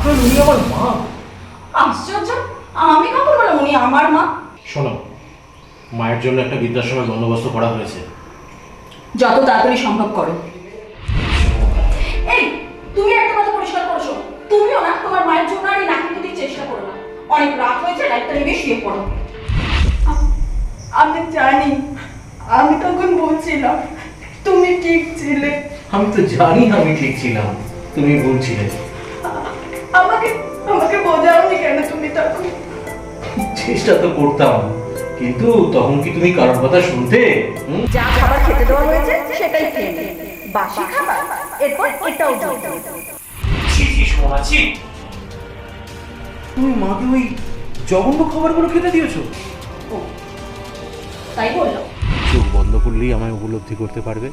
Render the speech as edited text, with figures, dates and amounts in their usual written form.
কারণ উনি আমার মা। আশ্চর্য, আমি কখন বললাম উনি আমার মা? শোনো, মায়ের জন্য একটা বৃদ্ধাশ্রমের বন্দোবস্ত করা হয়েছে। যত তাড়াতাড়ি সম্ভব করো। এই, তুমি একটা কথা পরিষ্কার করছো, তুমিও না তোমার মায়ের জন্য আর এই নাকি পুতির চেষ্টা করো না। অনেক রাত হয়েছে, লাইটটা নিভিয়ে শুয়ে পড়ো। আমি জানি, আমি তখন বলছিলাম তুমি ঠিক ছিলে। আমি তো জানি আমি ঠিক ছিলাম, তুমি বলছিলে। আমাকে আমাকে বোঝাওনি কেন তুমি তখন? চেষ্টা তো করতাম, কিন্তু তখন কি তুমি কারোর কথা শুনতে? যা খাবার খেতে দেওয়া হয়েছে সেটাই খেয়ে নে। বাসি খাবার, এরপর এটাও দাও। তুমি মাকে ওই জঘন্য খাবারগুলো খেতে দিয়েছো? ও, তাই বললাম। চোখ বন্ধ করলেই আমায় উপলব্ধি করতে পারবে।